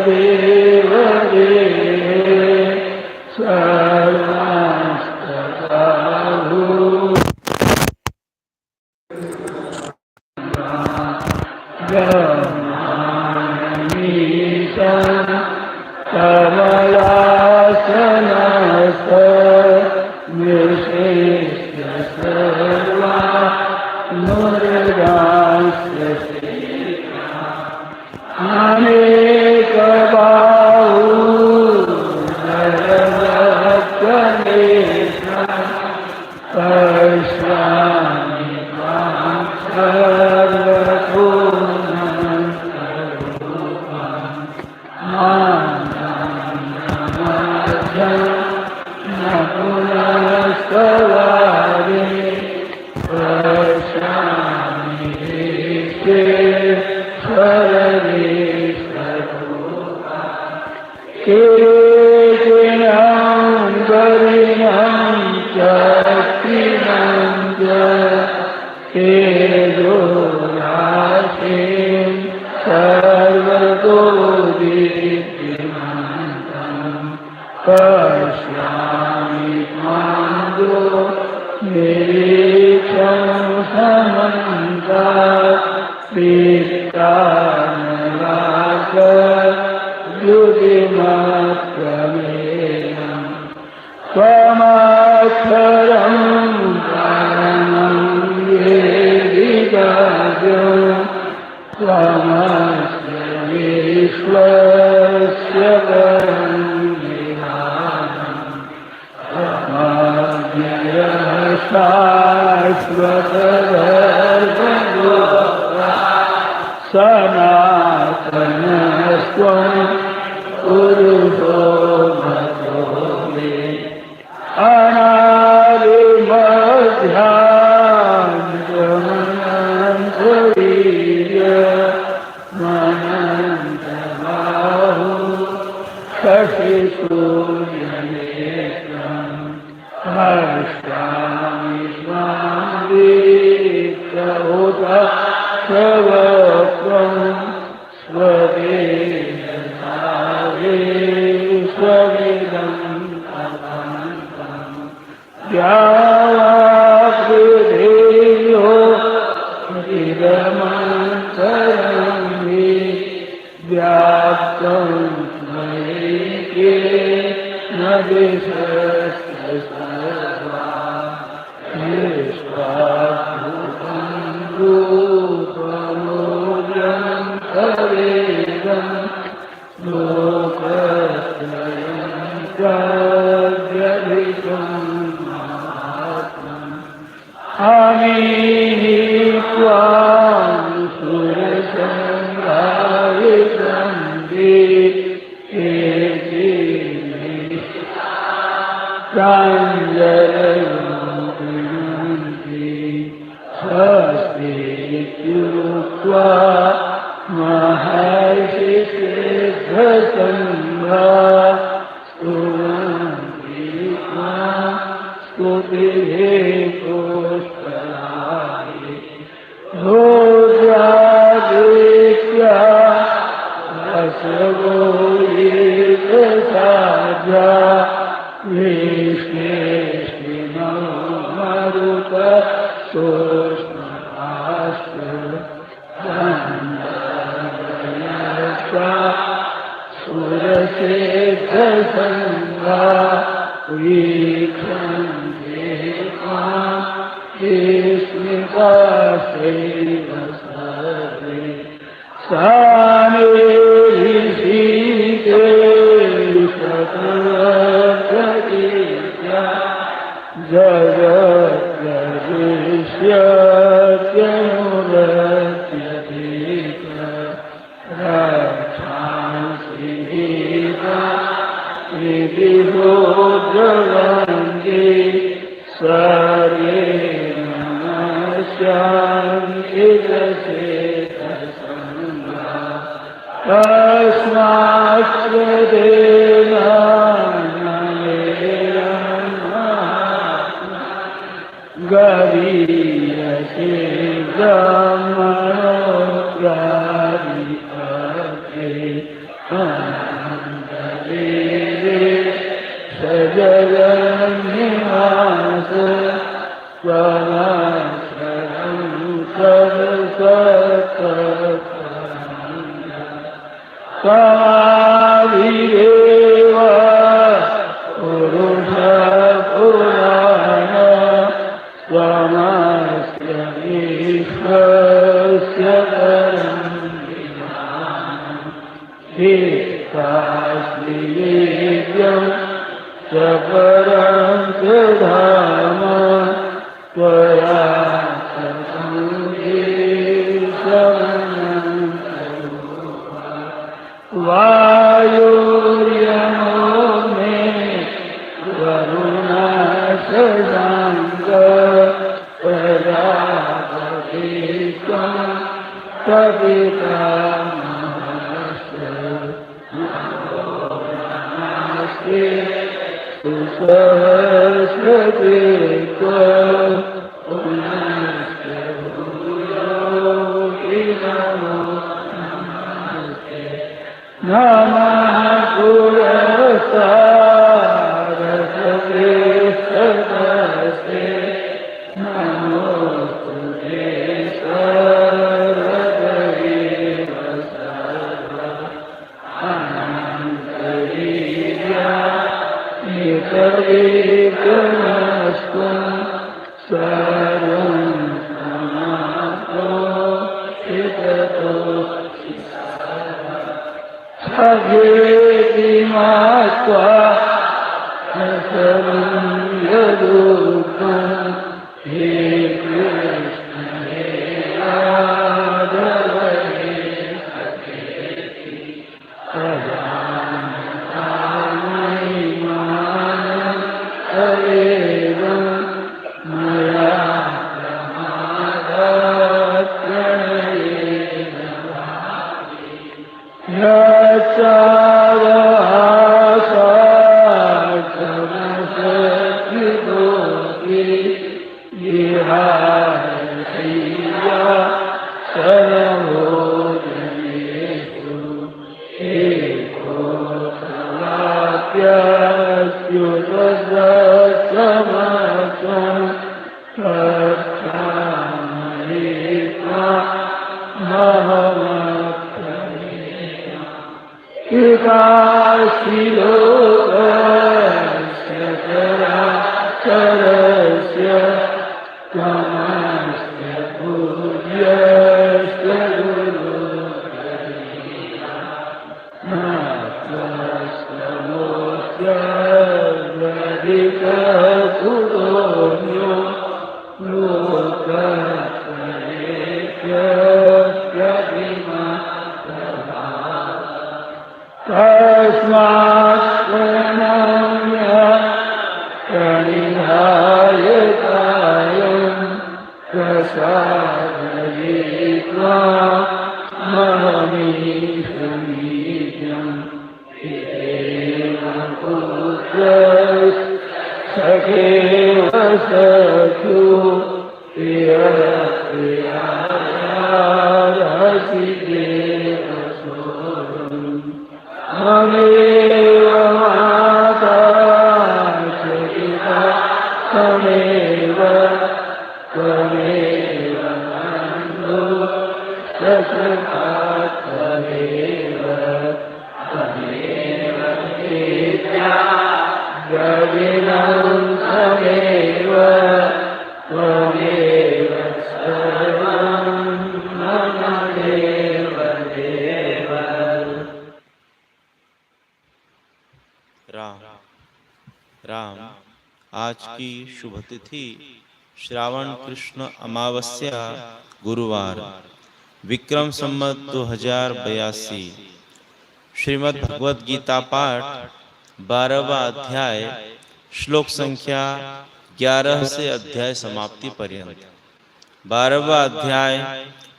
देव देव सर्वस्तकाहु गमानीशन कमलासनस्थ विशिष्ट सर्वा मुरगास्य अनेक बाहु जलवत्कलेशं पश्यामि त्वां सर्वतोमुखं न पुनस्तवारे पश्यामि केचिनं गरिणं चक्रिणं च तेजोराशिं सर्वतो दीप्तिमन्तं पश्यामि त्वां निरीक्षं समन्तात् द्युतिमप्रमेयं त्वमक्षरं कारणं वेदितव्यं त्वमस्य विश्वस्य परं निधानं त्वमव्ययः शाश्वतधर्मयोगा सनातनस्त्वं पुरुषो मतो मे अनादिमध्यान्तमनन्तवीर्यमनन्तबाहु शशिसूर्यनेत्रं पश्यामि त्वां दीप्तहुत स्ववक्त्रं स्वदेशविदं अनन्तं व्याप्तिदेयो इदमन्तरं हि व्याप्तं त्वयैकेन दिशश्च सर्वा विश्वाभूतं रूपमूल्यं तवेदं लोकत्रयं प्रव्यधिकं महात्मम् अमीहि त्वां सुरसंगायितं स्वस्तीत्युक्त्वा महर्षिसिद्धसङ्घा स्तुवन्ति त्वां स्तुतिः पुष्कराणि रुद्रादित्या वसवो साध्या विश्वेष्टिनो मरुत सुरसिद्धसङ्घा वीक्षन्ते त्वां विस्मिताश्चैव सर्वे सामेरिषीते शतप्रतीत्या जगद्गरिष्यत्यनुरत्यते रक्षांसि विधिभोजवन्ति सर्वे नमस्यान्ति दशेतसङ्घा तस्माच्च गरीयसे ब्रह्मणोऽप्यादिपते सजगन्निवास त्वमाश्रयं त्वमाविदेव पुरुष पुराण त्वमस्य विश्वस्य परं नित्यं च परं च धाम त्वया वायुर्यमो मे वरुणा शशाङ्क प्रजापति त्वं पितामहस्य सुसहस्रते पुनश्च भूयोऽपि नमः पुरस्तादसते सदस्ते नमोस्तुते सर्वदेव सर्व अनन्तवीर्या नितवेकमस्तु सर्वं समाप्तो हिततो अग्रेति मात्वा सर्वं यदुक्तं हे कृष्ण हे राघव हे सखेति अजानतामहिमानं तवेदं मया प्रमादात् प्रणयेन यच्चावहासाक्षमसत्कृतोऽपि विहारशय्या सर्वभोजनेषु एको वाप्यच्युतदसमत्वं तत्कामये इकाशिलोकस्य चराचरस्य त्वमस्य पूज्यस्य गुरुर्गरीया नास्त्यमोऽस्त्यधिककुतोऽन्यो लोकत्रयेऽप्यधिमा तस्मात् प्रणम्य प्रणिधाय कायं प्रसादयित्वा महमीशमीड्यं पितेव पुत्रः सखेव सख्यो प्रियप्रियायार्हसि देव त्वमेव माता च पिता त्वमेव बन्धुः सखा त्वमेव विद्या द्रविणं त्वमेव सर्वं मम देव देव। राम आज की शुभ तिथि श्रावण कृष्ण अमावस्या गुरुवार विक्रम संवत 2082 श्रीमद् भगवद गीता पाठ 12वां अध्याय श्लोक संख्या 11 से अध्याय समाप्ति पर्यंत। 12वां अध्याय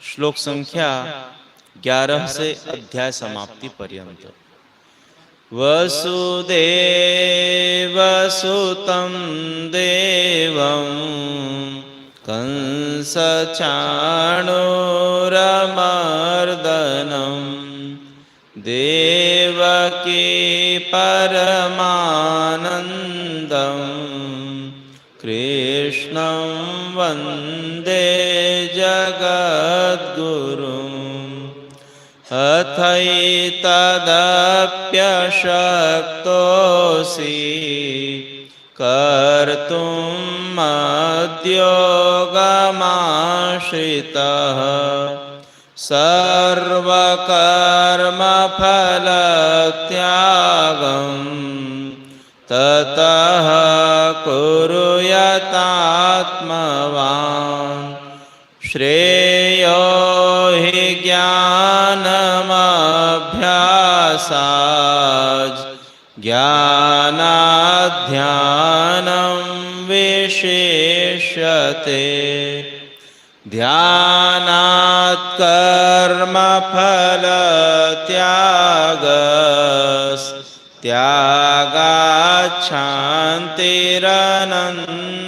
श्लोक संख्या 11 से अध्याय समाप्ति पर्यंत। वसुदेवसुतं देवं कंसचाणूरमर्दनं देवकी परमानन्दं कृष्णं वन्दे जगद्गुरुम् अथैतदप्यशक्तोऽसि कर्तुं मद्योगमाश्रितः सर्वकर्मफलत्यागं ततः कुरु यतात्मवान् श्रेयो हि ज्ञानमभ्यासात् ज्ञानाध्यानं विशिष्यते ध्यानात् कर्मफलत्यागात्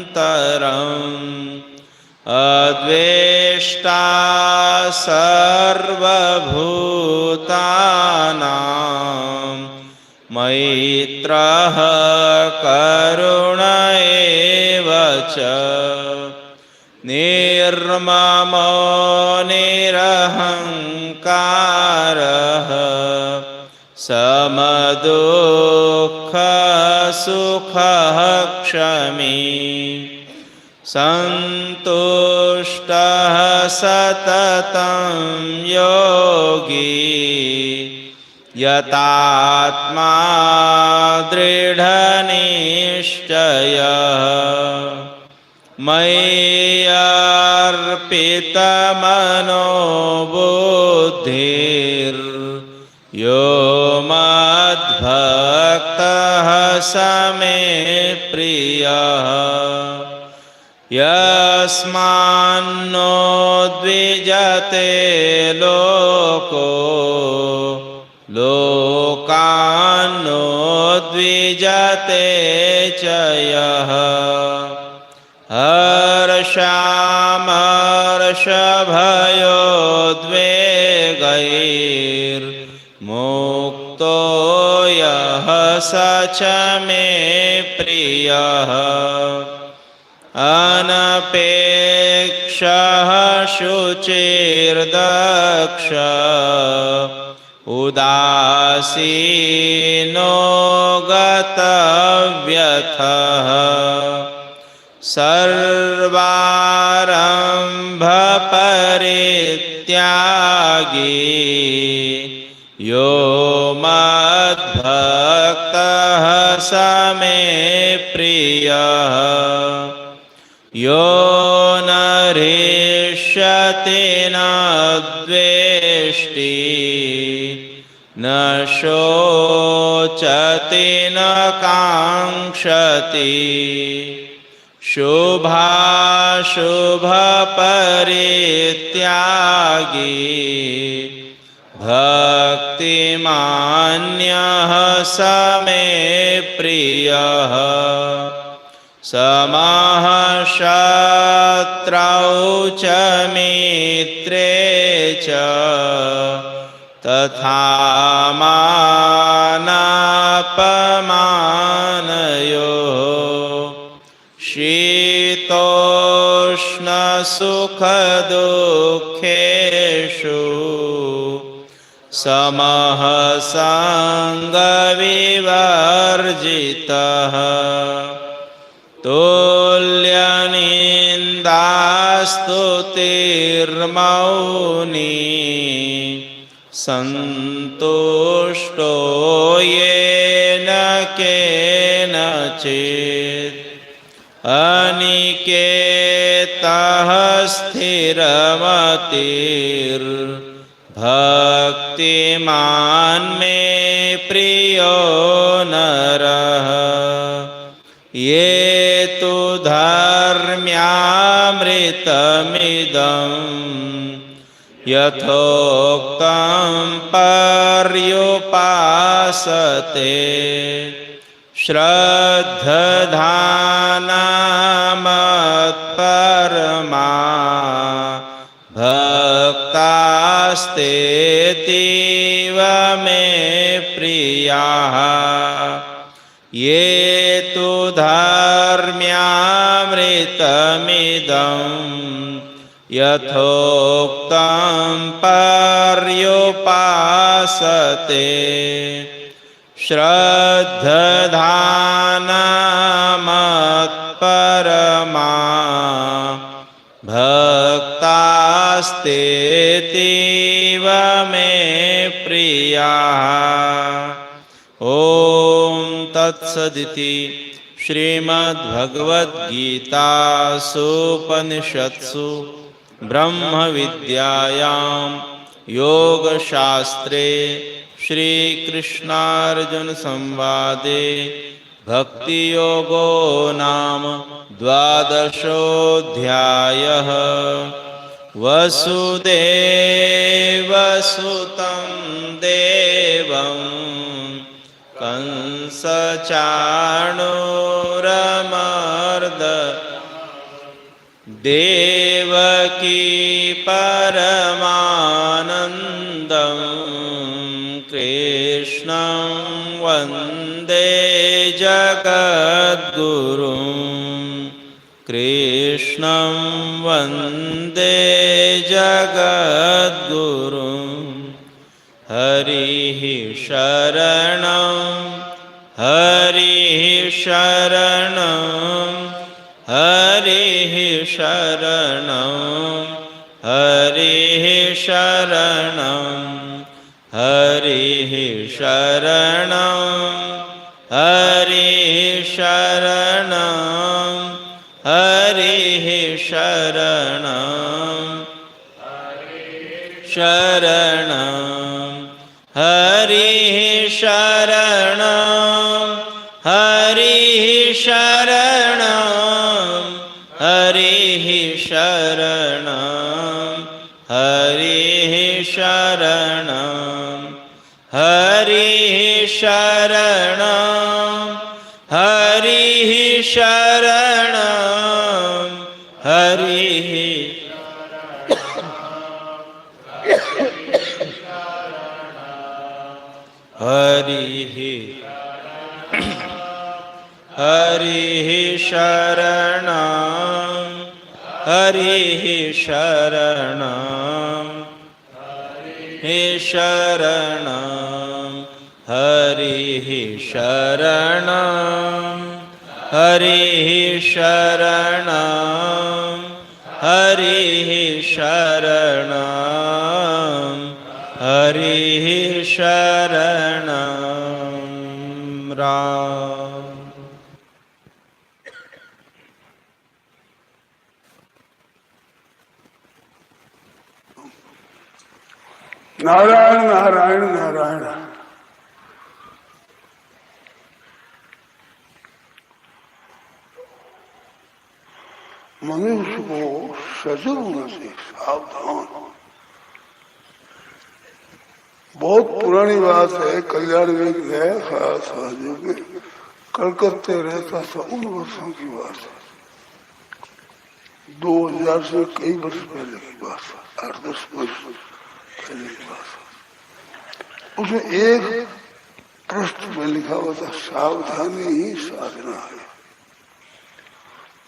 शान्तिरनन्तरम् अद्वेष्टा सर्वभूतानां मैत्रः करुण एव च निर्ममो निरहङ्कारः समदुःखसुखः क्षमी सन्तुष्टः सततं योगी यतात्मा दृढनिश्चयः मय्यर्पितमनो बुद्धिर्यो मद्भक्तः स मे प्रियः यस्मान्नो द्विजते लोको लोकान्नो द्विजते च यः हर्षामर्षभयोद्वेगैर्मुक्तो यः स च मे प्रियः अनपेक्षः शुचिर्दक्ष उदासीनो गतव्यथः सर्वारम्भपरित्यागी यो मद्भक्तः स मे प्रियः यो न हृष्यति न द्वेष्टि न शोचति न काङ्क्षति शुभाशुभपरित्यागी भक्तिमान्यः स मे प्रियः समः शत्रौ च मित्रे च तथा मानापमानयोः शीतोष्णसुखदुःखेषु समः सङ्गविवर्जितः तुल्यनिन्दास्तुतिर्मौनी सन्तुष्टो येन केनचित् अनिकेतः स्थिरमतिर्भक्तिमान् मे प्रियो नरः ये तु धर्म्यामृतमिदं यथोक्तं पर्युपासते श्रद्धधानामत्परमा भक्तास्तेतीव मे प्रिय प्रियाः ये तु धर्म्यामृतमिदं यथोक्तं पर्युपासते श्रद्धधानमत्परमा भक्तास्तेतीव मे प्रियाः। ॐ तत्सदिति श्रीमद्भगवद्गीतासूपनिषत्सु ब्रह्मविद्यायां योगशास्त्रे श्रीकृष्णार्जुनसंवादे भक्तियोगो नाम द्वादशोऽध्यायः। वसुदेवसुतं देवं कंसचाणूरमर्द देवकी परमानन्दं कृष्णं वन्दे जगद्गुरुं कृष्णं वन्दे जगद्गुरुं। हरिः शरणं हरिः शरणं हरिः शरणं हरिः शरणं हरिः शरणं हरिः शरणं हरिः शरणं शरणं हरिः शरणं हरिः शरणं हरिः शरणं हरिः शरणं हरिः शरणं हरिः शरणं हरिः हरिः हरिः शरणं हरिः शरणं हरिः शरणं हरिः शरणं हरिः शरणं हरिः शरणं हरिः शरणं राम। नारायण नारायण नारायण। मनुष्य को सजग से सावधान। बहुत पुरानी बात है, कल्याण में गया खास में कलकत्ते रहता था, उन वर्षों की बात है। 2000 से कई वर्ष पहले की बात है, 8-10 वर्ष पहले की बात है। उसमें एक पृष्ठ में लिखा हुआ था, सावधानी ही साधना है।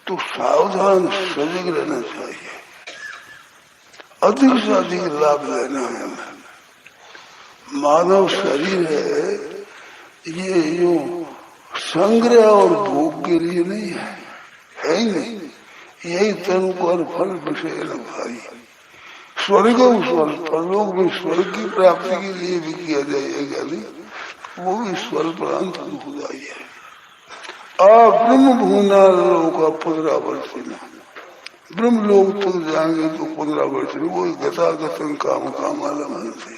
तो सावधान सजग रहना चाहिए, अधिक से अधिक लाभ लेना है। मानव शरीर है, ये यूं संग्रह और भोग के लिए नहीं है, है ही नहीं। यही तनु पर फल बसे न भाई। स्वर्ग स्वर्ग परलोक में स्वर्ग की प्राप्ति के लिए भी किया जाएगा, नहीं वो भी स्वर्ग प्रांत अनुदाई है। ब्रह्म भूना लोग का 15 वर्ष में ब्रह्म लोग तक जाएंगे तो 15 वर्ष में वो गतागतन काम कामाला मनसे।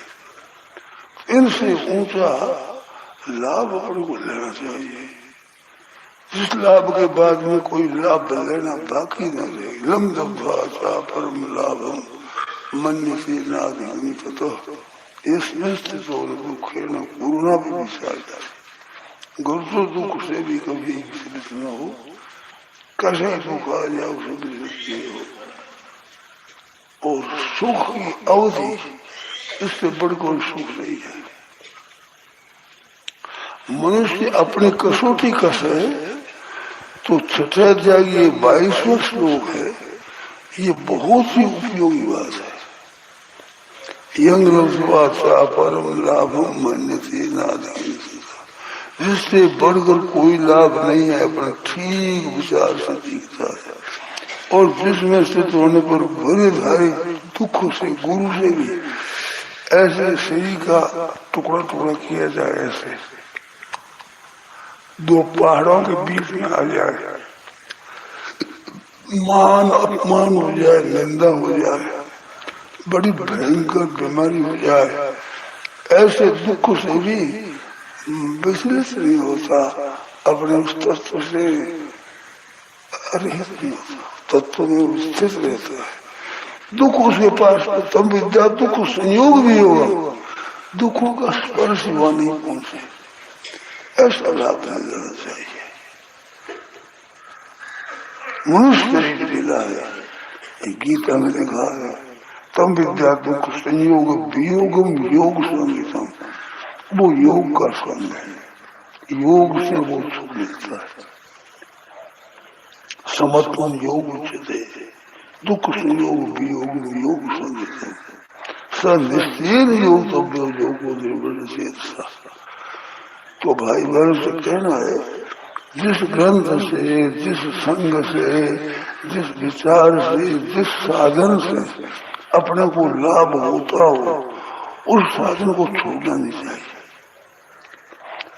इनसे ऊंचा लाभ अपने को लेना चाहिए, जिस लाभ के बाद में कोई लाभ लेना बाकी न रहे। लम दब्धा परम लाभम मन्यते नाधिगमित तो दुखेन गुरुना भी विचार जाए। गुरु तो दुख से भी कभी विचलित न हो, कैसे दुख आ जाए उसे विचलित हो। और सुख की अवधि इससे बढ़कर सुख नहीं है। मनुष्य अपनी कसौटी कसे तो छठे अध्याय ये 22वां श्लोक है, ये बहुत ही उपयोगी बात है। यंग लब्धवाचा परम लाभम मन्यते नादि, जिससे बढ़कर कोई लाभ नहीं है, अपना ठीक विचार से जीता है। और जिसमें स्थित होने पर बड़े भारी दुखों से गुरु से भी ऐसे शरीर का टुकड़ा टुकड़ा किया जाए, ऐसे दो पहाड़ों के बीच में आ जाए, मान अपमान हो जाए, निंदा हो जाए, बड़ी भयंकर बीमारी हो जाए, ऐसे दुख से भी विचलित नहीं होता, अपने उस तत्व से रहित नहीं होता, तत्व में स्थित रहता है। दुख उसके पास तम विद्या, दुख संयोग भी होगा, दुखों का स्पर्श हुआ नहीं पहुंचे, ऐसा लाभ नहीं लेना चाहिए। मनुष्य की लीला है, गीता में लिखा है तम विद्या दुख संयोग वियोगम योग संगीतम, वो योग का संग है, योग से वो सुख मिलता है। समत्वम योग उच्चते, दुख संयोग वियोग योग संगीतम, सनिश्चयेन योग तब्यो योगो निर्बल चेतसा। तो भाई बहन से कहना है, जिस ग्रंथ से, जिस संग से, जिस विचार से, जिस साधन से अपने को लाभ होता हो, उस साधन को छोड़ना नहीं चाहिए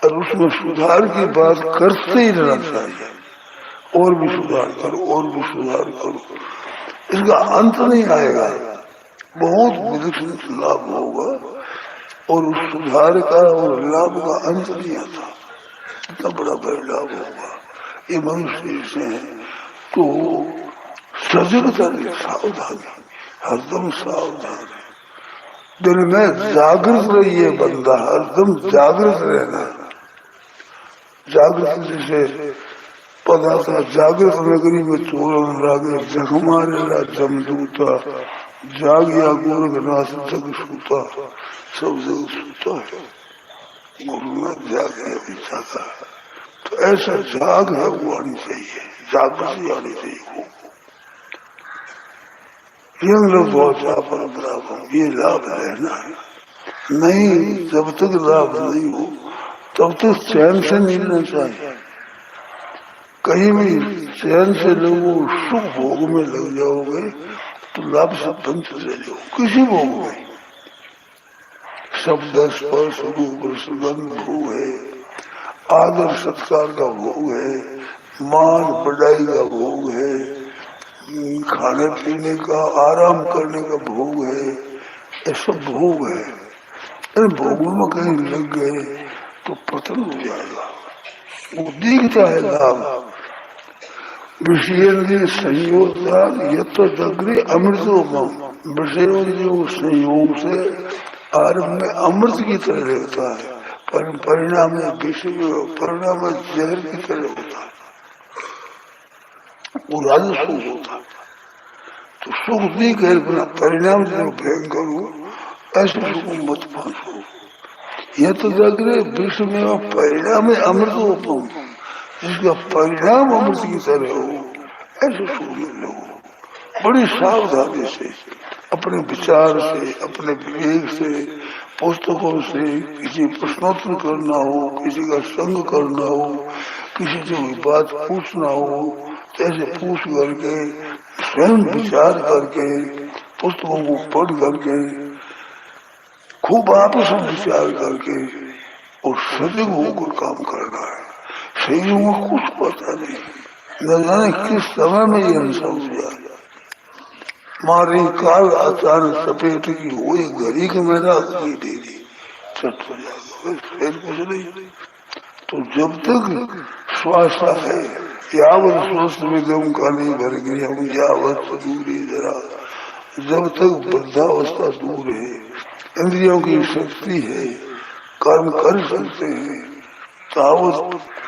और उसमें सुधार की बात करते ही रहना चाहिए। और भी सुधार करो, और भी सुधार करो, इसका अंत नहीं आएगा, बहुत विलक्षण लाभ होगा और उस सुधार का और लाभ का अंत नहीं आता, इतना बड़ा लाभ होगा। ये मनुष्य से है तो सजगता नहीं, सावधानी, हरदम सावधान है, दिल में जागृत रहिए बंदा, हरदम जागृत रहना। जागृत जैसे पदा था, जागृत नगरी में चोरन रागे जग मारेला जमदूता, जागिया गोरखनाथ जग सूता, सब जग सूता है, गुरुनाथ जागे अभी जागा है। तो ऐसा जाग है वो आनी चाहिए, जागृति आनी चाहिए। ये लाभ रहना है, नहीं जब तक लाभ नहीं हो तब तक चैन से मिलना चाहिए। कहीं भी चैन से लोगों सुख भोग में लग जाओगे तो लाभ से बंद चले जाओ, किसी भोग में। शब्द स्पर्श रूप सुगंध भोग है, आदर सत्कार का भोग है, मान बढ़ाई का भोग है, खाने पीने का, आराम करने का भोग है, ये सब भोग है। इन भोगों में कहीं लग गए तो पतन हो जाएगा। वो दिखता है लाभ, विषय संयोगता यग्रे अमृतोपम, विषयों संयोग से आरंभ में अमृत की तरह रहता है, पर परिणाम में विषय, परिणाम में जहर की तरह होता है, वो राजस्व होता है। तो सुख नहीं कह बिना परिणाम जो भयंकर हो, ऐसे सुख मत पाओ। यह तो जागरे विश्व में परिणाम में अमृतोपम, जिसका परिणाम अमृत की तरह हो, ऐसे सुख में लो। बड़ी सावधानी से, अपने विचार से, अपने विवेक से, पुस्तकों से किसी प्रश्नोत्तर करना हो, किसी का संग करना हो, किसी से कोई बात पूछना हो, ऐसे पूछ करके, स्वयं विचार करके, पुस्तकों को पढ़ करके, खूब आपस में विचार करके और सजग होकर काम करना है। शरीरों में कुछ पता नहीं, न जाने किस समय में ये हिंसा हो जाए। मारे काल अचानक सपेट की हुई घड़ी के मेरा की देगी, छट हो जाएगा, फिर कुछ नहीं। तो जब तक श्वास है, यावत स्वस्थ में दम का नहीं भर गया, यावत दूरी जरा, जब तक वृद्धावस्था दूर है, इंद्रियों की शक्ति है, कर्म कर सकते हैं, तावत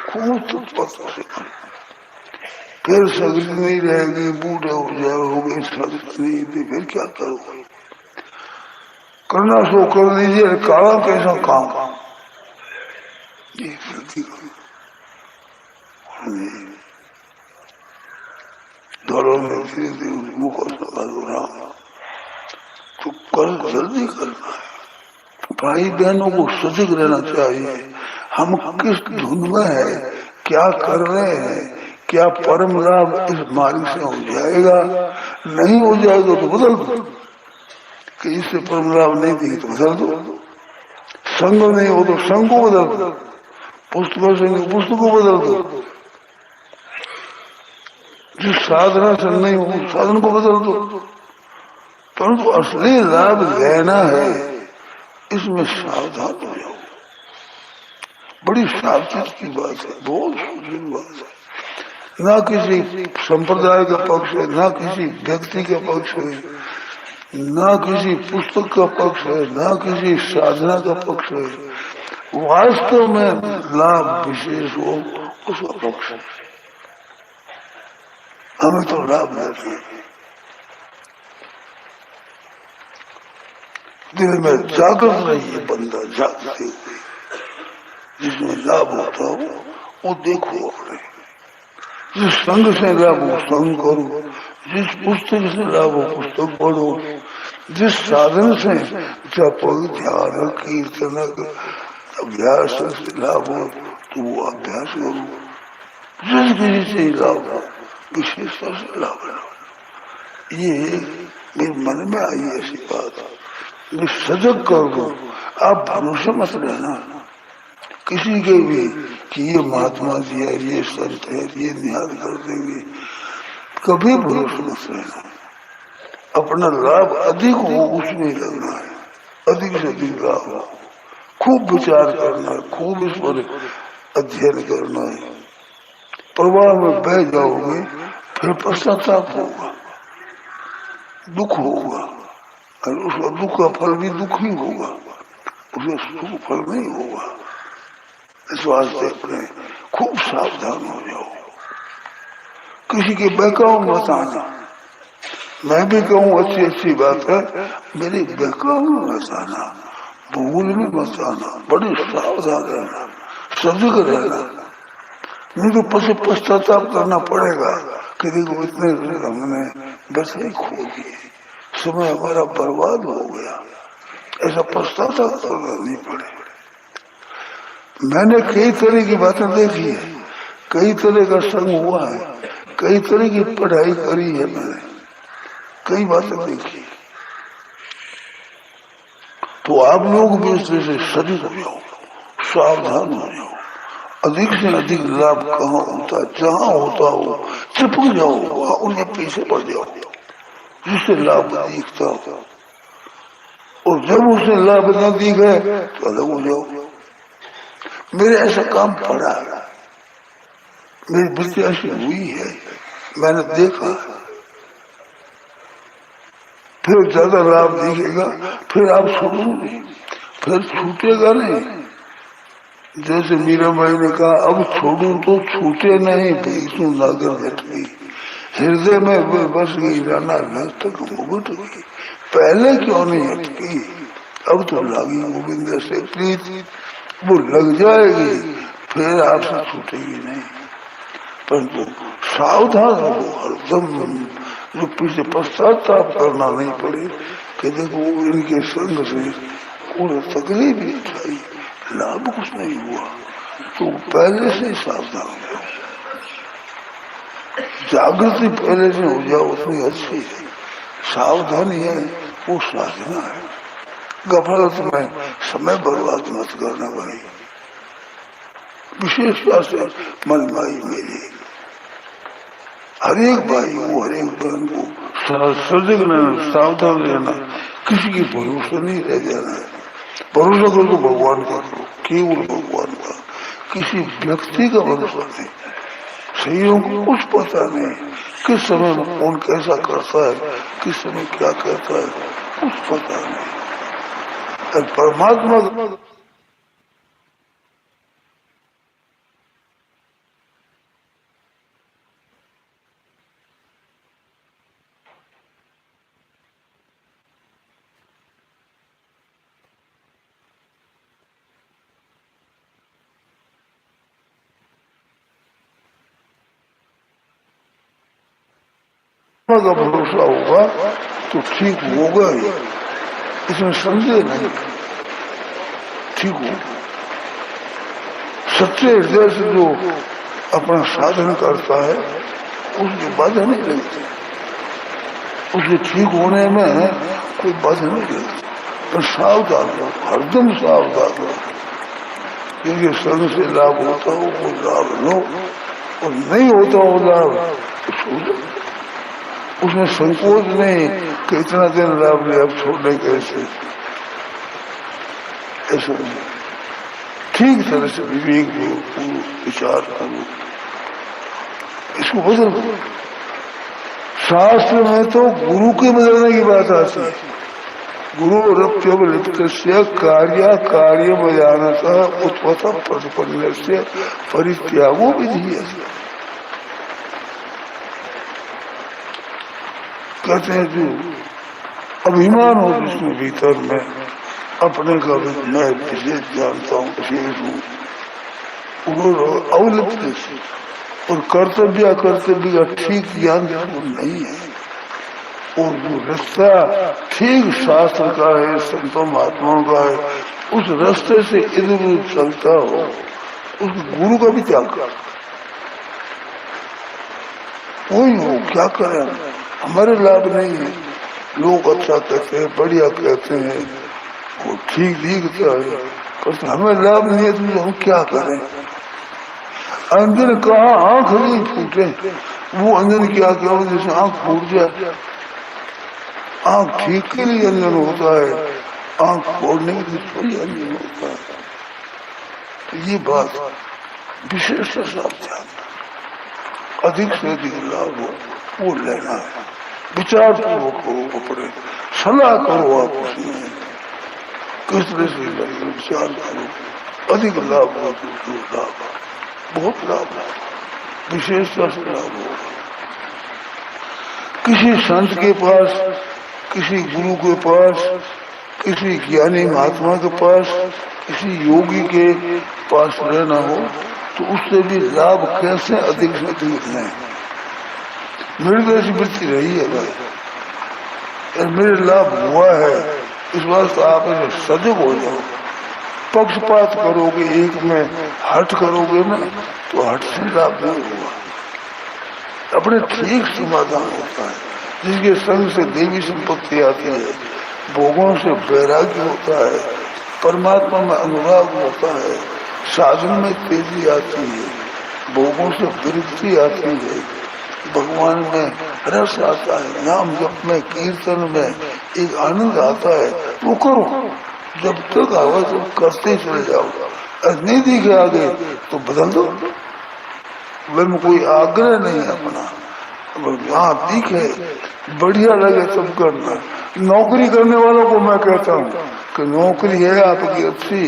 खूब तत्पर। फिर शक्ति नहीं रहेगी, बूढ़े हो जाओगे, शक्ति नहीं थी, फिर क्या करोगे? करना सो कर लीजिए, काला कैसा काम, ये गलती करो दौड़ो में धीरे धीरे मुख लगा दो राम तो कल जल्दी करना है। भाई बहनों को सजग रहना चाहिए। हम किस धुन में है, क्या कर रहे हैं, क्या परम लाभ इस मार्ग से हो जाएगा, नहीं हो जाएगा तो बदल दो। कि इससे परम लाभ नहीं देगी तो बदल दो। संग नहीं हो तो संग को बदल दो, पुस्तकों से नहीं पुस्तक को बदल दो, जिस साधना से नहीं हो साधन को बदल दो। परंतु असली लाभ लेना है, इसमें सावधान हो जाओ। बड़ी सावधानी की बात है, बहुत सूझी बात है। ना किसी संप्रदाय का पक्ष है, ना किसी व्यक्ति का पक्ष है, ना किसी पुस्तक का पक्ष है, ना किसी साधना का पक्ष है। वास्तव में लाभ विशेष हो उसका पक्ष है। हमें तो लाभ लेना है। दिल में जागृत रहिए, बंदा जागते हुए जिसमें लाभ होता हो वो देखो अपने। जिस संग से लाभ हो संग करो, जिस पुस्तक से लाभ हो पुस्तक पढ़ो, जिस साधन से जप ध्यान कीर्तन अभ्यास से लाभ हो तो वो अभ्यास करो। जिस किसी से लाभ हो विशेषता से लाभ लो। ये मेरे मन में आई ऐसी बात, मैं सजग कर दो। आप भरोसे मत रहना किसी के भी कि ये महात्मा जी है, ये संत है, ये निहाल कर देंगे, कभी भरोसे मत रहना। अपना लाभ अधिक हो उसमें लगना है, अधिक से अधिक लाभ हो। खूब विचार करना है, खूब इस पर अध्ययन करना है। प्रवाह में बह जाओगे फिर पश्चाताप होगा, दुख होगा, और उसका दुख का फल भी दुख ही होगा, उसका सुख फल नहीं होगा। इस वास्ते अपने खूब सावधान हो जाओ। किसी के बहकाव मत आना। मैं भी कहूँ अच्छी अच्छी बात है, मेरे बहकाव में मत आना, भूल में मत आना। बड़ी सावधान रहना, सजग रहना, नहीं तो पश्चाताप करना पड़ेगा कि देखो इतने हमने बस ही खो दिए, समय हमारा बर्बाद हो गया। ऐसा पश्चाताप करना नहीं पड़ेगा। मैंने कई तरह की बातें देखी है, कई तरह का संग हुआ है, कई तरह की पढ़ाई करी है, मैंने कई बातें देखी। तो आप लोग भी इससे सजग हो जाओ, सावधान हो जाओ। अधिक से अधिक लाभ कहाँ होता है, जहाँ होता हो चिपक जाओ, वहां उनके पीछे पड़ जाओ जिससे लाभ दिखता हो। और जब उसे लाभ न दिखे तो अलग हो जाओ। मेरे ऐसा काम पड़ा, मेरी वृत्ति ऐसी हुई है, मैंने देखा। फिर ज्यादा लाभ दिखेगा फिर आप छोड़ोगे, फिर छूटेगा नहीं। जैसे मीरा भाई ने कहा अब छोड़ू तो छूटे नहीं, भीषण नागर घट गई, हृदय में बस गई, राना तक मुगट गई। पहले क्यों नहीं हटकी, अब तो लागी गोविंद से प्रीत, वो लग जाएगी फिर आपसे छूटेगी नहीं। परंतु सावधान रहो हरदम, जो पीछे पश्चाताप करना नहीं पड़े कि देखो इनके संग से पूरा तकलीफ ही उठाई, लाभ कुछ नहीं हुआ। तो पहले से सावधान हो जाओ, जागृति पहले से हो जाओ, उतनी अच्छी है। सावधानी है वो साधना है। गफलत में समय बर्बाद मत करना भाई, विशेषता से मनमाई मेरी। हरेक भाई को हरेक बहन को सजग रहना, सावधान रहना, किसी की भरोसा नहीं रह जाना है। भरोसा करो तो भगवान का करो, केवल भगवान का, किसी व्यक्ति का भरोसा नहीं। सही को कुछ पता नहीं किस समय में कौन कैसा करता है, किस समय क्या करता है, कुछ पता नहीं। परमात्मा का भरोसा होगा तो ठीक होगा ही, इसमें संदेह नहीं, ठीक हो। सच्चे हृदय से जो अपना साधन करता है उसकी बाधा नहीं लगती, उसके ठीक होने में कोई बाधा नहीं लगती। पर सावधान हो, हरदम सावधान हो, क्योंकि संग से लाभ होता हो वो लाभ लो, और नहीं होता वो लाभ तो छोड़ दो। उसमें संकोच नहीं कि इतना दिन लाभ ले अब छोड़ने कैसे, ऐसा नहीं। ठीक तरह से विवेक दो, विचार करो, इसको बदल दो। शास्त्र में तो गुरु के बदलने की बात आती है। गुरु रप्यवलित कार्य कार्य बजानतः उत्पथ प्रतिपन्न से परित्यागो विधि। कहते हैं जो अभिमान हो जिसमें भीतर में अपने का मैं विशेष जानता हूँ, विशेष हूँ, अवलिप्त और कर्तव्य का ठीक ज्ञान नहीं है, और जो रास्ता ठीक शास्त्र का है, संतों महात्माओं का है, उस रास्ते से इधर उधर चलता हो, उस गुरु का भी त्याग कर। कोई हो क्या करें, हमारे लाभ नहीं है, लोग अच्छा कहते हैं, बढ़िया कहते हैं, वो ठीक दिखता है, पर हमें लाभ नहीं है तो हम क्या करें। अंजन कहा आंख नहीं फूटे, वो अंजन क्या क्या जैसे आंख फूट जाए। आंख ठीक के लिए अंजन होता है, आंख फोड़ने के लिए थोड़ी अंजन होता है। तो ये बात विशेष सावधान, अधिक से अधिक लाभ हो वो लेना है। विचार पूर्वक करो, अपने सलाह करो, आप उसमें किस तरह से विचार करो, अधिक लाभ हो तो लाभ, बहुत लाभ है, विशेष लाभ होगा। किसी संत के पास, किसी गुरु के पास, किसी ज्ञानी महात्मा के पास, किसी योगी के पास रहना हो तो उससे भी लाभ कैसे अधिक से अधिक लें। मेरी तो ऐसी वृत्ति रही है भाई, मेरे लाभ हुआ है, इस बात से आप सजग हो जाओ। पक्षपात करोगे, एक में हट करोगे ना तो हट से लाभ नहीं होगा। अपने ठीक समाधान होता है, जिसके संग से देवी संपत्ति आती है, भोगों से वैराग्य होता है, परमात्मा में अनुराग होता है, साधन में तेजी आती है, भोगों से विरक्ति आती है, भगवान में रस आता है, नाम जप में कीर्तन में एक आनंद आता है, वो करो। जब तक आवा तो करते चले जाओ, नहीं दिखे आगे तो बदल दो। वे में कोई आग्रह नहीं है अपना, हाँ दिखे बढ़िया लगे तब करना। नौकरी करने वालों को मैं कहता हूँ कि नौकरी है आपकी अच्छी,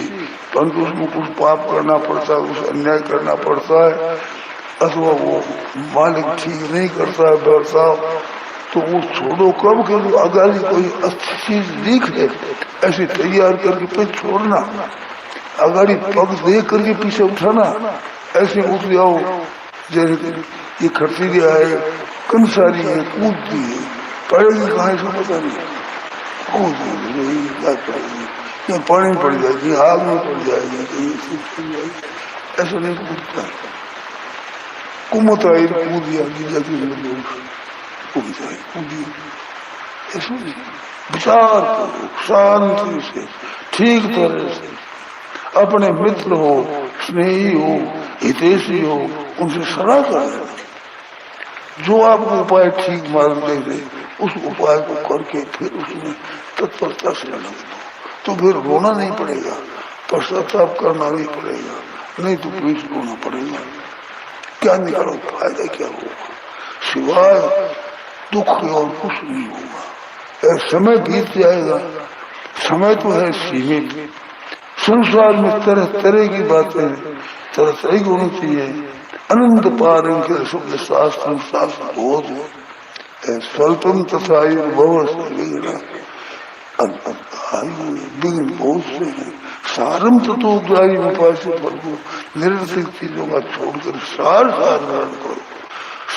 परंतु उसमें कुछ पाप करना पड़ता है, कुछ अन्याय करना पड़ता है, अथवा वो मालिक ठीक नहीं करता है बर्ताव, तो वो छोड़ो। कब के अगाली कोई अच्छी चीज दिखे ऐसे तैयार करके फिर छोड़ना, अगाड़ी पग दे करके पीछे उठाना, ऐसे उठ जाओ जैसे ये खर्चीलिया है, कंसारी है, कूदती है, पड़ेगी कहाँ से पता नहीं, कहीं पानी पड़ जाएगी, आग में पड़ जाएगी, कहीं ऐसा नहीं कूदता। कुमत आई कूदिया ऐसा नहीं। विचार करो शांति से, ठीक तरह से, अपने मित्र हो, स्नेही हो, हितैषी हो, उनसे सलाह कर लेना। जो आपको उपाय ठीक मानते थे उस उपाय को करके फिर उसमें तत्परता से लग दो, तो फिर रोना नहीं पड़ेगा, पश्चाताप करना नहीं पड़ेगा, नहीं तो पीठ रोना पड़ेगा। क्या निकालो, फायदा क्या होगा, सिवाय दुख के और कुछ नहीं होगा। समय बीत जाएगा, समय तो है सीमित, संसार में तरह तरह की बातें, तरह तरह की होनी चाहिए। अनंत पारंग शब्द शास्त्र शास्त्र बहुत स्वल्पम तथा विघ्न बहुत से हैं। सारम तो ग्राही उपाय से प्रभु निरर्थक चीजों का छोड़कर सार सार ग्रहण करो,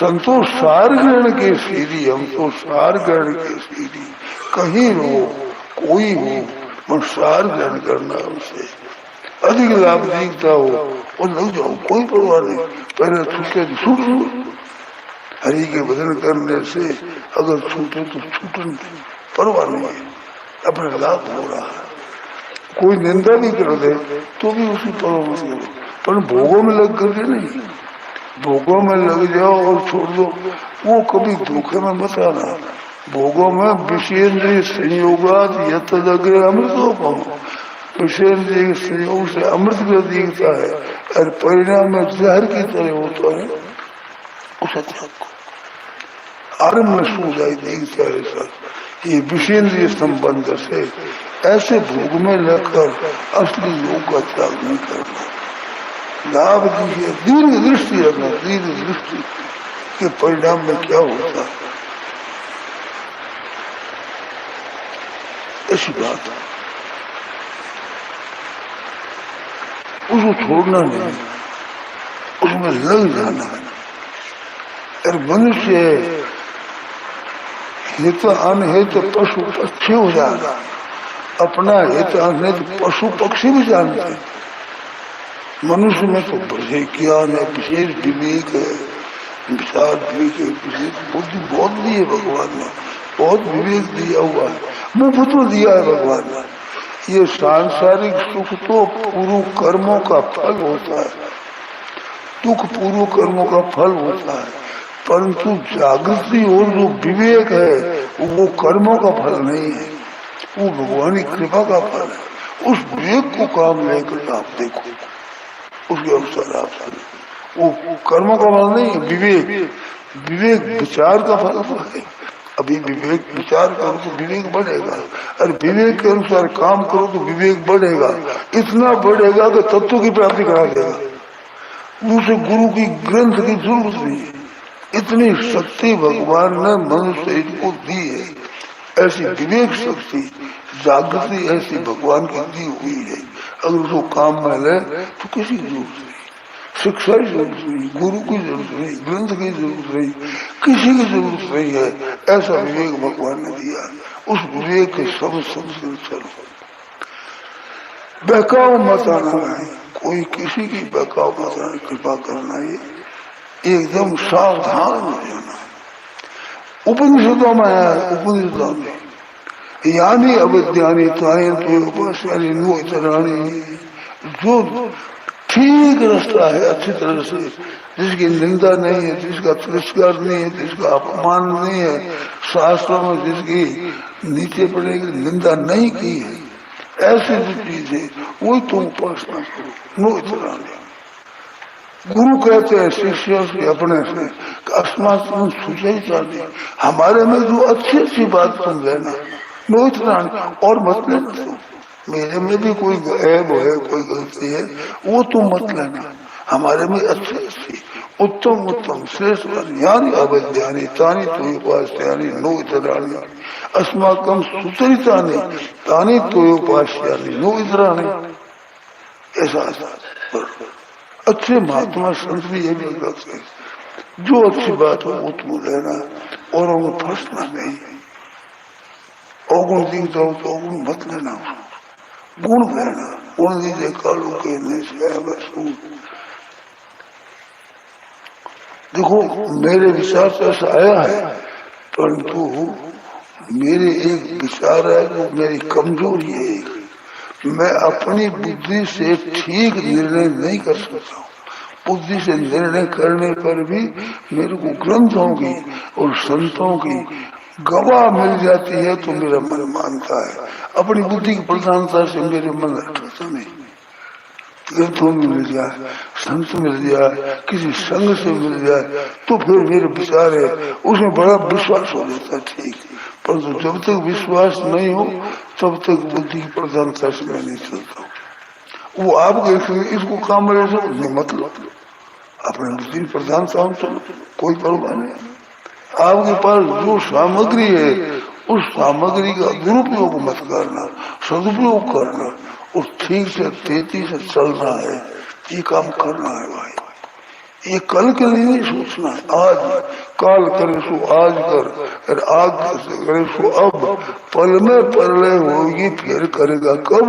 संतोष सार ग्रहण के सीधी, हम तो सार ग्रहण के सीधी, कहीं हो कोई हो पर सार ग्रहण करना, उसे अधिक लाभ दिखता हो और लग जाओ, कोई परवाह नहीं, पहले छूटे तो छूट, हरि के भजन करने से अगर छूटे तो छूटन, परवाह नहीं है, अपना लाभ हो रहा है। कोई निंदा भी कर दे तो भी उसी परवाह मत करो, पर भोगों में लग करके नहीं, भोगों में लग जाओ और छोड़ दो, वो कभी धोखे में मत आना। भोगों में विषेन्द्रिय संयोगात यतदग्रे अमृतो पाओ, विषेन्द्रिय संयोग से अमृत का दिखता है और परिणाम में जहर की तरह होता है, उसे त्याग आरम्भ में सूझाई दिखता है सर। ये विषेन्द्रिय संबंध से ऐसे भोग में लगकर असली योग का त्याग नहीं करना, लाभ दीजिए, दीर्घ दृष्टि रखना, दीर्घ दृष्टि के परिणाम में क्या होता है, ऐसी बात है। उसको छोड़ना नहीं, उसमें लग जाना है। और मनुष्य हित अनहित पशु पक्षी हो जाएगा, अपना हित अनहित पशु पक्षी भी जानते हैं। मनुष्य में तो बड़े ज्ञान है, विशेष विवेक है, विचार विवेक है, विशेष बुद्धि बहुत दी है भगवान ने, बहुत विवेक दिया हुआ है, मुफ्त में दिया है भगवान ने। ये सांसारिक सुख तो पूर्व कर्मों का फल होता है, दुख पूर्व कर्मों का फल होता है, परंतु जागृति और जो विवेक है वो कर्मों का फल नहीं है, वो भगवान की कृपा का फल है। उस विवेक को काम लेकर आप देखो, उसके अनुसार आप चलो, वो कर्मों का फल नहीं है, विवेक, विवेक विचार का फल है। अभी विवेक विचार करो तो विवेक बढ़ेगा, और विवेक के अनुसार काम करो तो विवेक बढ़ेगा, इतना बढ़ेगा कि तत्व की प्राप्ति करा देगा। दूसरे गुरु की ग्रंथ की जरूरत नहीं है, इतनी शक्ति भगवान ने मनुष्य को दी है। ऐसी विवेक शक्ति, जागृति ऐसी भगवान की दी हुई है, अगर उसको काम में ले तो किसी की जरूरत नहीं, शिक्षा की जरूरत नहीं, गुरु की जरूरत नहीं, ग्रंथ की जरूरत नहीं, किसी की जरूरत नहीं है। ऐसा विवेक भगवान ने दिया, उस विवेक के समझ कर चलो, बहकाव मत आना है, कोई किसी की बहकाव मत आना, कृपा करना है, एकदम सावधान हो जाना। उपनिषदों में है, उपनिषदों में यानी अविद्यानी तायन तो उपास्यानी नो इतराणी, जो ठीक रास्ता है अच्छी तरह से, जिसकी निंदा नहीं है, जिसका तिरस्कार नहीं है, जिसका अपमान नहीं है, शास्त्रों में जिसकी नीचे पड़ने की निंदा नहीं की है, ऐसी जो चीज है वही तुम उपासना करो। नो इतराणी, गुरु कहते हैं शिष्यों से अपने से, अस्मात तुम सुचरिता नहीं, हमारे में जो अच्छी अच्छी बात तुम लेना, नो इतराणी, और मत लेना तुम, मेरे में भी कोई ऐब है, कोई गलती है, वो तुम मत लेना, हमारे में अच्छी अच्छी उत्तम उत्तम श्रेष्ठ ज्ञानी अवैज्ञानी तानी तो उपास्यानी नो इतराणी, अस्माकम सुचरितानी तानी तो उपास्यानी नो इतराणी। ऐसा अच्छे महात्मा संत भी ये भी रखते हैं, जो अच्छी बात हो वो तुम लेना, और उनको फंसना नहीं, अवगुण दिख जाओ तो अवगुण मत लेना, गुण लेना, गुण दीजिए कालू के नहीं। देखो मेरे विचार से ऐसा आया है, परंतु मेरे एक विचार है जो मेरी कमजोरी है, मैं अपनी बुद्धि से ठीक निर्णय नहीं कर सकता हूँ। बुद्धि से निर्णय करने पर भी मेरे को ग्रंथों की और संतों की गवाह मिल जाती है तो मेरा मन मानता है। अपनी बुद्धि की प्रधानता से मेरे मन हटता नहीं, ग्रंथों में मिल जाए, संत मिल जाए, किसी संग से मिल जाए तो फिर मेरे विचार है उसमें बड़ा विश्वास हो जाता है, ठीक। परंतु जब तक विश्वास नहीं हो तब तक बुद्धि की प्रधानता से मैं नहीं चलता हूँ। वो आप इसको काम में ले सकते मतलब अपने बुद्धि की प्रधानता हम चलो, कोई परवाह नहीं। आपके पास जो सामग्री है उस सामग्री का दुरुपयोग मत करना, सदुपयोग करना, उस ठीक से तेजी से चलना है, ये काम करना है भाई, ये कल के लिए नहीं सोचना है, आज काल करे सो आज कर, और आग करे सो अब, पल में परलय होगी फिर करेगा कब,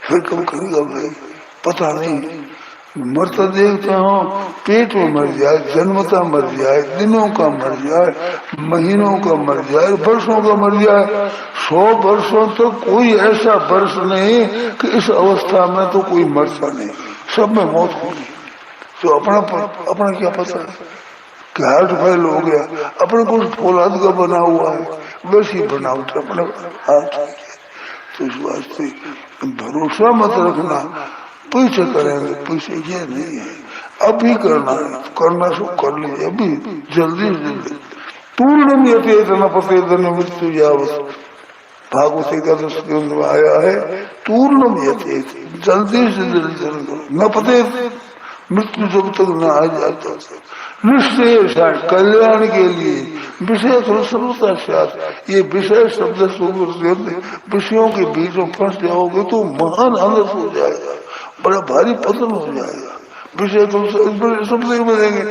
फिर कब करेगा भाई पता नहीं। मरता देखता हूँ, पेट में मर जाए, जन्मता मर जाए, दिनों का मर जाए, महीनों का मर जाए, वर्षों का मर जाए, 100 वर्षों तक तो कोई ऐसा वर्ष नहीं कि इस अवस्था में तो कोई मरता नहीं, सब में मौत होगी। तो अपना क्या पता है कि हार्ट फेल हो गया, अपने कुछ फौलाद का बना हुआ है, वैसी बनावट अपने हाथ। तो इस वास्ते भरोसा मत रखना पीछे करेंगे, पीछे ये नहीं है, अभी करना है, करना सो कर लीजिए अभी, जल्दी जल्दी। पूर्ण यथेतन पतेतन मृत्यु यावत, भागवत एकादश ग्रंथ में आया है, पूर्ण यथेत, जल्दी से जल्दी न पते, मृत्यु जब तक न आ जाता, निश्चय कल्याण के लिए विषय सर्वता साथ, ये विषय शब्द विषयों के बीच में फंस जाओगे तो महान आनंद हो जाएगा, बड़ा भारी पतन हो जाएगा। विषय सबसे मिलेंगे,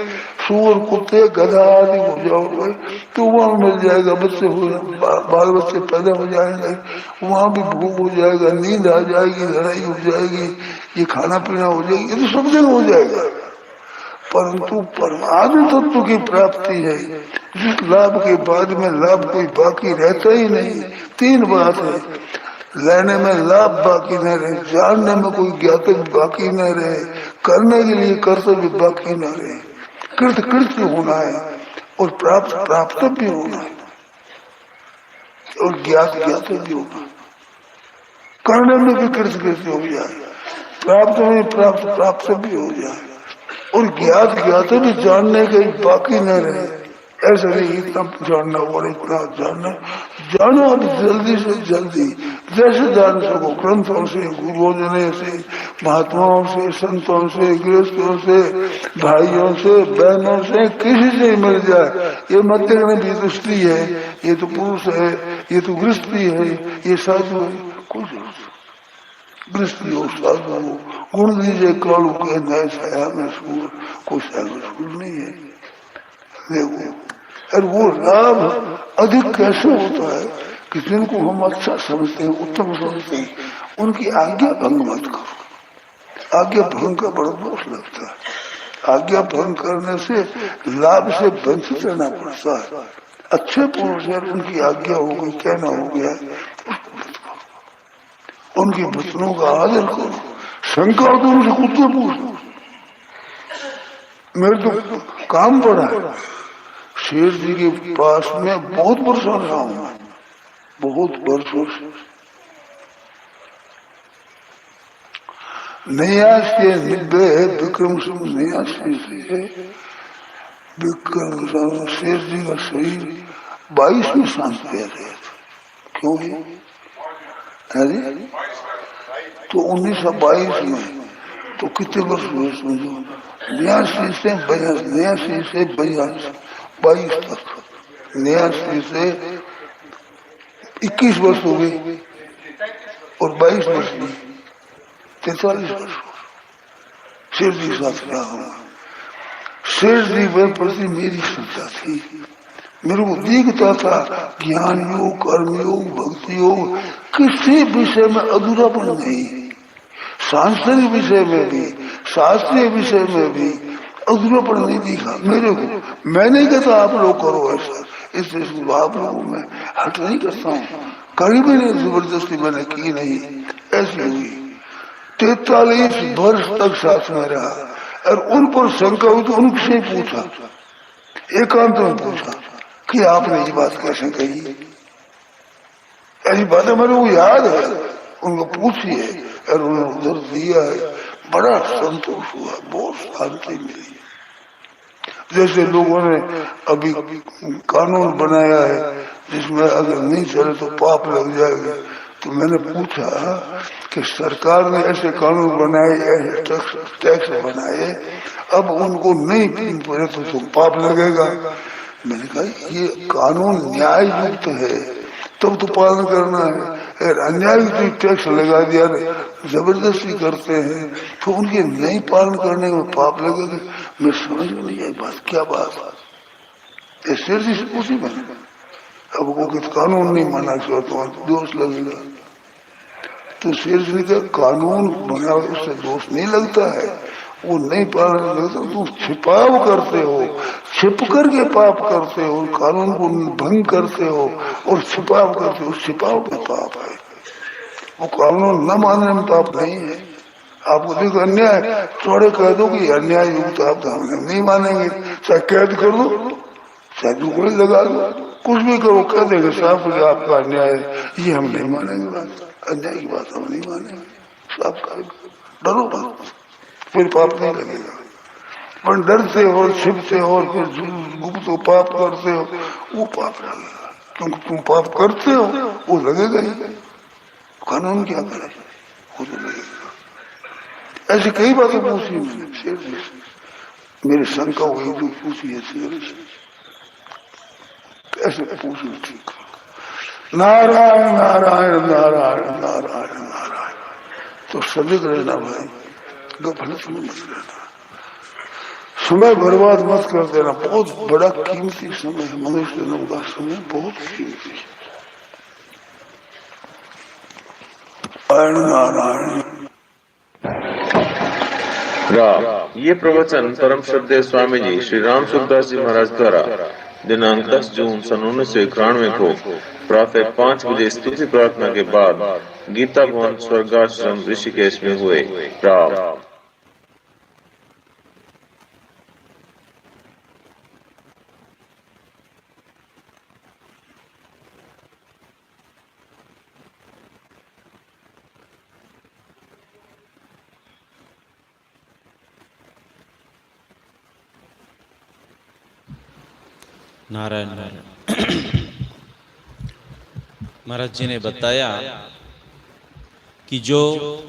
सूअर कुत्ते गधा आदि हो जाओगे तो वहां मिल जाएगा, बच्चे हो बाल बच्चे पैदा हो जाएंगे, वहां भी भूख हो जाएगा, नींद आ जाएगी, लड़ाई हो जाएगी, ये खाना पीना हो जाएगी, ये तो सब जगह हो जाएगा। परंतु परमात्म तत्व की प्राप्ति है, जिस लाभ के बाद में लाभ कोई बाकी रहता ही नहीं। 3 बात है, लेने में लाभ बाकी न रहे, जानने में कोई ज्ञातक बाकी न रहे, करने के लिए कर्तव्य बाकी न रहे, कृत्य होना है और प्राप्त भी होना है, और ज्ञात भी होना, करने में भी कृत्य हो जाए, प्राप्त में प्राप्त भी हो जाए, और ज्ञात भी जानने के बाकी न रहे। ऐसा नहीं इतना जानना और इतना जानना, जानो अब जल्दी से जल्दी, जैसे जान सको, ग्रंथों से, गुरुजनों से, महात्माओं से, संतों से, गृहस्थों से, भाइयों से, बहनों से, किसी से मिल जाए। ये मध्य भी दृष्टि है, ये तो पुरुष है, ये तो गृहस्थी है, ये साधु है, कुछ गृहस्थी हो, साधु हो, गुण दीजिए कालू के नए छाया में सूर, कोई सूर नहीं है। देखो, और वो लाभ अधिक कैसे होता है कि जिनको हम अच्छा समझते हैं, उत्तम समझते हैं, उनकी आज्ञा भंग मत करो। आज्ञा भंग का बड़ा दोष लगता है, आज्ञा भंग करने से लाभ से वंचित रहना पड़ता है। अच्छे पुरुष है, उनकी आज्ञा हो गई, कहना हो गया, उनके वचनों का आदर करो। शंका तो उनसे खुद से पूछो, मेरे तो काम पड़ा है, शेर जी के पास में बहुत वर्षों रहा हूं, बहुत वर्षों से। 89 विक्रम 89 से विक्रम शेर जी का शरीर 22वें सांस पे रहे थे। क्यों है? तो 1922 में तो कितने वर्ष हुए समझो, 89 से 22 तक, 89 से 21 वर्ष हो गए और 22 वर्ष में 43 वर्ष शेर जी साथ रहा हूँ। शेर जी में प्रति मेरी श्रद्धा थी, मेरे को दिखता था ज्ञान योग, कर्म योग, भक्ति योग, किसी विषय में अधूरापन नहीं, सांसारिक विषय में भी, शास्त्रीय विषय में भी अधूरापन नहीं दिखा मेरे को। मैं नहीं कहता आप लोग करो ऐसा, इसलिए आप लोगों में हट नहीं करता हूँ, कभी भी नहीं, जबरदस्ती मैंने की नहीं। ऐसी हुई 43 वर्ष तक साथ में रहा, और उन पर शंका हुई तो उनसे पूछा, एकांत में पूछा कि आपने ये बात कैसे कही। ऐसी बातें मेरे को याद है, उनको पूछिए, और उन्होंने उधर दिया है, बड़ा संतोष हुआ, बहुत शांति मिली। जैसे लोगों ने अभी कानून बनाया है जिसमें अगर नहीं चले तो पाप लग जाएगा, तो मैंने पूछा कि सरकार ने ऐसे कानून बनाए, ऐसे टैक्स बनाए, अब उनको नहीं पड़े तो पाप लगेगा। मैंने कहा ये कानून न्याय युक्त है, तब तो पालन करना है, अगर अन्याय की टैक्स लगा दिया, जबरदस्ती करते हैं, तो उनके नहीं पालन करने में पाप लगेगा। मैं समझ में नहीं आई बात, क्या बात है? शेर जी से पूछी मैंने, अब वो कि कानून नहीं माना तो तुम्हारा दोष लगेगा। तो शेर जी ने कहा कानून बना उससे दोष नहीं लगता है, वो नहीं पालन लगता, तुम छिपाव करते हो, छिप करके पाप करते हो, कानून को भंग करते हो और छिपाव करते हो, छिपाव में पाप है। वो कानून न मानने में पाप नहीं है। आपको देखो अन्याय थोड़े कह दो कि अन्याय युक्त आप हम नहीं मानेंगे, चाहे कैद कर दो, चाहे दुकड़ी लगा दो, कुछ भी करो, कह देंगे साफ कि आपका अन्याय है, ये हम नहीं मानेंगे, बात अन्याय की बात हम नहीं मानेंगे, साफ कर डरो बात, फिर पाप नहीं लगेगा। पर डरते हो, छिपते हो और फिर गुप्त पाप करते हो, वो पाप लगेगा, क्योंकि तुम पाप करते हो, वो लगेगा ही। कानून क्या करे, वो तो लगेगा। ऐसी कई बातें पूछी मैंने शेर जी से, मेरी शंका हुई जो पूछी है शेर से, कैसे पूछू ठीक। नारायण नारायण नारायण नारायण नारायण, तो सजग रहना भाई, गफलत में मत रहना, समय बर्बाद मत कर देना। बहुत बड़ा कीमती समय है, मनुष्य जन्म का समय बहुत कीमती है। नारायण राम। ये प्रवचन परम श्रद्धेय स्वामी जी श्री राम सुखदास जी महाराज द्वारा दिनांक 10 जून सन 1991 को प्रातः 5 बजे स्तुति प्रार्थना के बाद गीता भवन स्वर्गाश्रम ऋषिकेश में हुए। राम। नारायण नारायण। महाराज जी ने बताया कि जो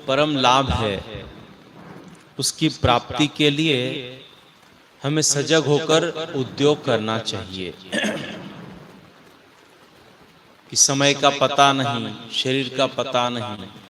परम लाभ है उसकी प्राप्ति के लिए हमें सजग होकर उद्योग करना चाहिए। कि समय का पता नहीं, शरीर का पता नहीं,